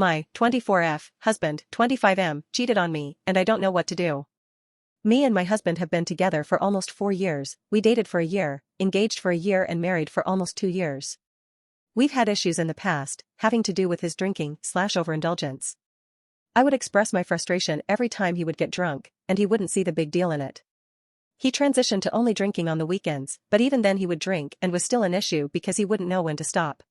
My 24F husband, 25M, cheated on me, and I don't know what to do. Me and my husband have been together for almost 4 years, we dated for a year, engaged for a year and married for almost 2 years. We've had issues in the past, having to do with his drinking/overindulgence. I would express my frustration every time he would get drunk, and he wouldn't see the big deal in it. He transitioned to only drinking on the weekends, but even then he would drink and was still an issue because he wouldn't know when to stop.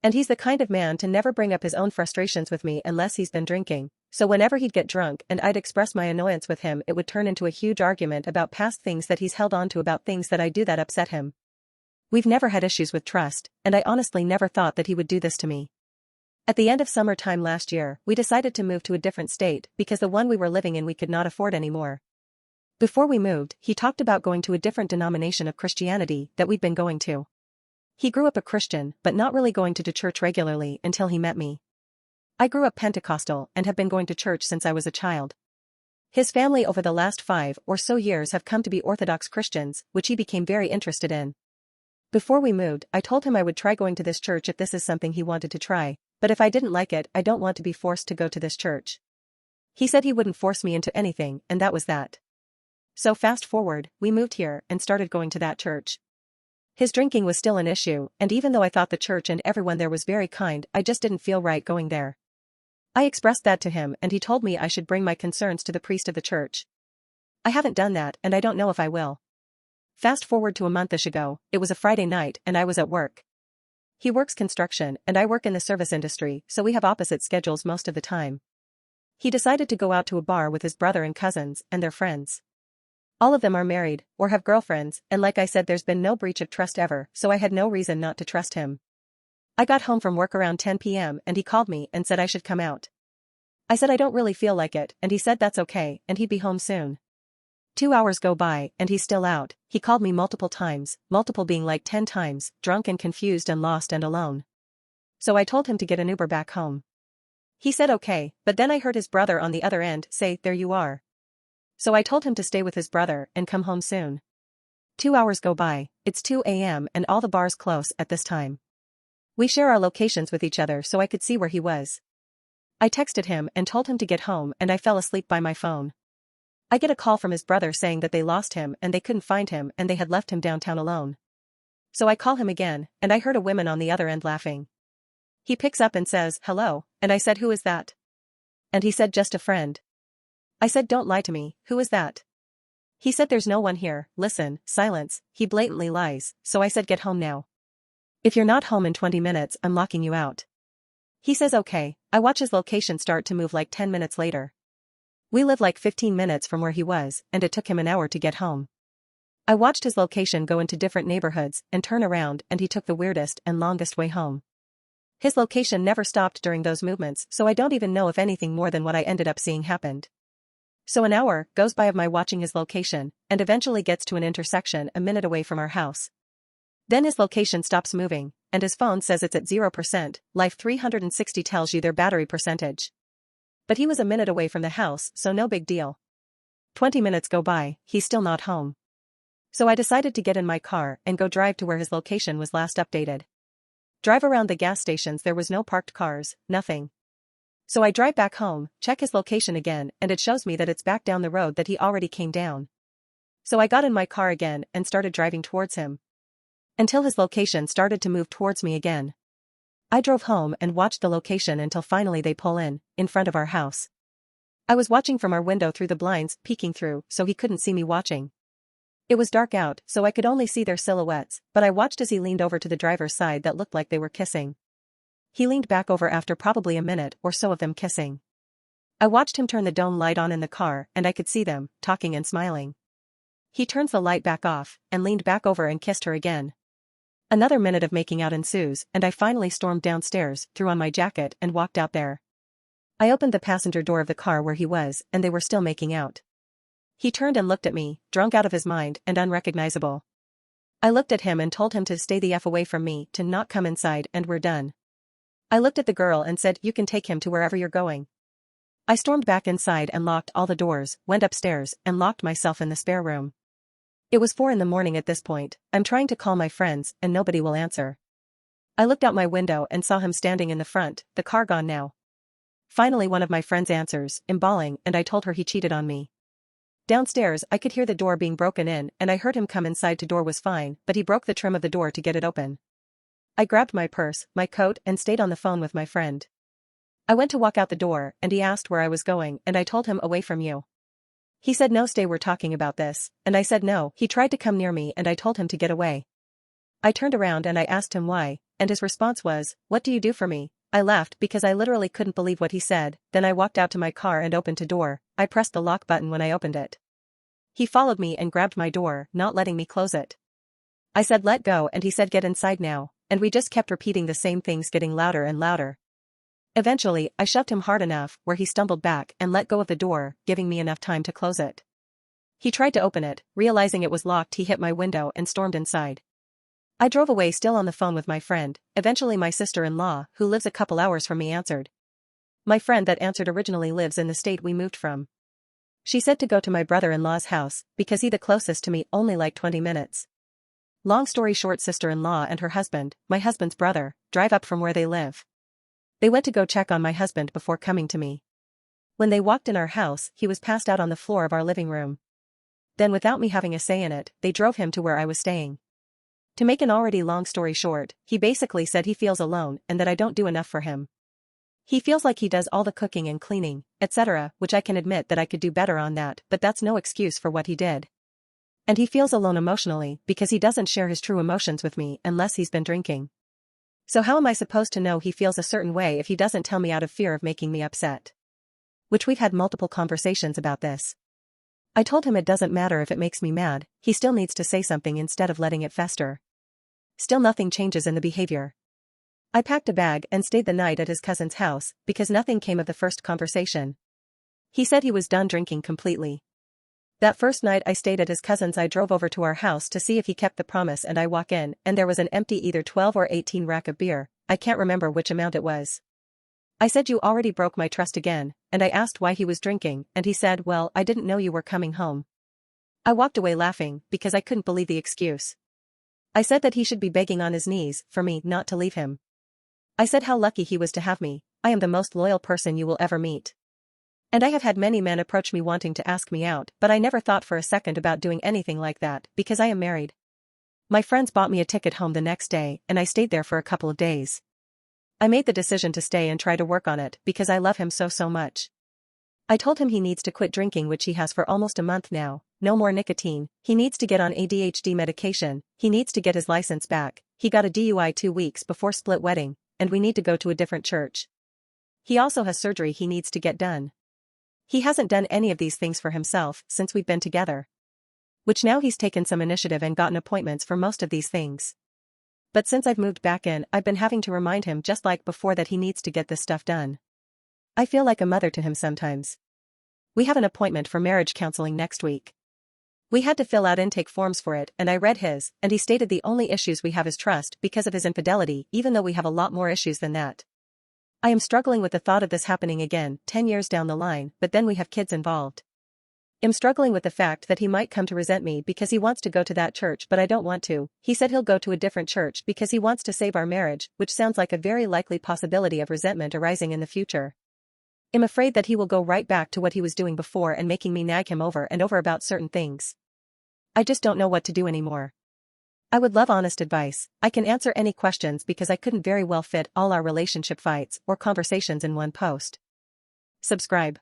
And he's the kind of man to never bring up his own frustrations with me unless he's been drinking, so whenever he'd get drunk and I'd express my annoyance with him, it would turn into a huge argument about past things that he's held on to, about things that I do that upset him. We've never had issues with trust, and I honestly never thought that he would do this to me. At the end of summertime last year, we decided to move to a different state because the one we were living in we could not afford anymore. Before we moved, he talked about going to a different denomination of Christianity that we'd been going to. He grew up a Christian, but not really going to church regularly until he met me. I grew up Pentecostal and have been going to church since I was a child. His family over the last 5 or so years have come to be Orthodox Christians, which he became very interested in. Before we moved, I told him I would try going to this church if this is something he wanted to try, but if I didn't like it, I don't want to be forced to go to this church. He said he wouldn't force me into anything, and that was that. So fast forward, we moved here and started going to that church. His drinking was still an issue, and even though I thought the church and everyone there was very kind, I just didn't feel right going there. I expressed that to him and he told me I should bring my concerns to the priest of the church. I haven't done that and I don't know if I will. Fast forward to a month-ish ago, it was a Friday night and I was at work. He works construction and I work in the service industry, so we have opposite schedules most of the time. He decided to go out to a bar with his brother and cousins and their friends. All of them are married, or have girlfriends, and like I said, there's been no breach of trust ever, so I had no reason not to trust him. I got home from work around 10 p.m. and he called me and said I should come out. I said I don't really feel like it, and he said that's okay, and he'd be home soon. 2 hours go by, and he's still out. He called me multiple times, multiple being like 10 times, drunk and confused and lost and alone. So I told him to get an Uber back home. He said okay, but then I heard his brother on the other end say, "There you are." So I told him to stay with his brother and come home soon. 2 hours go by, it's 2 a.m. and all the bars close at this time. We share our locations with each other so I could see where he was. I texted him and told him to get home and I fell asleep by my phone. I get a call from his brother saying that they lost him and they couldn't find him and they had left him downtown alone. So I call him again, and I heard a woman on the other end laughing. He picks up and says, "Hello," and I said, "Who is that?" And he said, "Just a friend." I said, "Don't lie to me, who is that?" He said, "There's no one here." Listen, silence, he blatantly lies, so I said, "Get home now. If you're not home in 20 minutes, I'm locking you out." He says okay. I watch his location start to move like 10 minutes later. We live like 15 minutes from where he was, and it took him an hour to get home. I watched his location go into different neighborhoods and turn around, and he took the weirdest and longest way home. His location never stopped during those movements, so I don't even know if anything more than what I ended up seeing happened. So an hour goes by of my watching his location, and eventually gets to an intersection a minute away from our house. Then his location stops moving, and his phone says it's at 0%, Life 360 tells you their battery percentage. But he was a minute away from the house, so no big deal. 20 minutes go by, he's still not home. So I decided to get in my car and go drive to where his location was last updated. Drive around the gas stations, there was no parked cars, nothing. So I drive back home, check his location again, and it shows me that it's back down the road that he already came down. So I got in my car again and started driving towards him. Until his location started to move towards me again. I drove home and watched the location until finally they pull in front of our house. I was watching from our window through the blinds, peeking through, so he couldn't see me watching. It was dark out, so I could only see their silhouettes, but I watched as he leaned over to the driver's side that looked like they were kissing. He leaned back over after probably a minute or so of them kissing. I watched him turn the dome light on in the car and I could see them, talking and smiling. He turns the light back off, and leaned back over and kissed her again. Another minute of making out ensues, and I finally stormed downstairs, threw on my jacket and walked out there. I opened the passenger door of the car where he was, and they were still making out. He turned and looked at me, drunk out of his mind and unrecognizable. I looked at him and told him to stay the F away from me, to not come inside, and we're done. I looked at the girl and said, "You can take him to wherever you're going." I stormed back inside and locked all the doors, went upstairs, and locked myself in the spare room. It was 4 a.m. at this point. I'm trying to call my friends, and nobody will answer. I looked out my window and saw him standing in the front, the car gone now. Finally one of my friends answers, I'm bawling, and I told her he cheated on me. Downstairs I could hear the door being broken in and I heard him come inside to door was fine, but he broke the trim of the door to get it open. I grabbed my purse, my coat and stayed on the phone with my friend. I went to walk out the door and he asked where I was going and I told him away from you. He said no, stay, we're talking about this, and I said no. He tried to come near me and I told him to get away. I turned around and I asked him why, and his response was, what do you do for me? I laughed because I literally couldn't believe what he said. Then I walked out to my car and opened the door. I pressed the lock button when I opened it. He followed me and grabbed my door, not letting me close it. I said let go and he said get inside now, and we just kept repeating the same things, getting louder and louder. Eventually, I shoved him hard enough where he stumbled back and let go of the door, giving me enough time to close it. He tried to open it, realizing it was locked. He hit my window and stormed inside. I drove away still on the phone with my friend. Eventually my sister-in-law, who lives a couple hours from me, answered. My friend that answered originally lives in the state we moved from. She said to go to my brother-in-law's house, because he the closest to me, only like 20 minutes. Long story short, sister-in-law and her husband, my husband's brother, drive up from where they live. They went to go check on my husband before coming to me. When they walked in our house, he was passed out on the floor of our living room. Then without me having a say in it, they drove him to where I was staying. To make an already long story short, he basically said he feels alone and that I don't do enough for him. He feels like he does all the cooking and cleaning, etc., which I can admit that I could do better on that, but that's no excuse for what he did. And he feels alone emotionally because he doesn't share his true emotions with me unless he's been drinking. So how am I supposed to know he feels a certain way if he doesn't tell me out of fear of making me upset? Which we've had multiple conversations about this. I told him it doesn't matter if it makes me mad, he still needs to say something instead of letting it fester. Still nothing changes in the behavior. I packed a bag and stayed the night at his cousin's house because nothing came of the first conversation. He said he was done drinking completely. That first night I stayed at his cousin's, I drove over to our house to see if he kept the promise, and I walk in and there was an empty either 12 or 18 rack of beer. I can't remember which amount it was. I said you already broke my trust again, and I asked why he was drinking and he said, well, I didn't know you were coming home. I walked away laughing because I couldn't believe the excuse. I said that he should be begging on his knees for me not to leave him. I said how lucky he was to have me. I am the most loyal person you will ever meet. And I have had many men approach me wanting to ask me out, but I never thought for a second about doing anything like that because I am married. My friends bought me a ticket home the next day and I stayed there for a couple of days. I made the decision to stay and try to work on it because I love him so much. I told him he needs to quit drinking, which he has for almost a month now, no more nicotine, he needs to get on ADHD medication, he needs to get his license back, he got a DUI 2 weeks before split wedding, and we need to go to a different church. He also has surgery he needs to get done. He hasn't done any of these things for himself since we've been together. Which now he's taken some initiative and gotten appointments for most of these things. But since I've moved back in, I've been having to remind him just like before that he needs to get this stuff done. I feel like a mother to him sometimes. We have an appointment for marriage counseling next week. We had to fill out intake forms for it and I read his, and he stated the only issues we have is trust because of his infidelity, even though we have a lot more issues than that. I am struggling with the thought of this happening again 10 years down the line, but then we have kids involved. I'm struggling with the fact that he might come to resent me because he wants to go to that church, but I don't want to. He said he'll go to a different church because he wants to save our marriage, which sounds like a very likely possibility of resentment arising in the future. I'm afraid that he will go right back to what he was doing before and making me nag him over and over about certain things. I just don't know what to do anymore. I would love honest advice. I can answer any questions because I couldn't very well fit all our relationship fights or conversations in one post. Subscribe.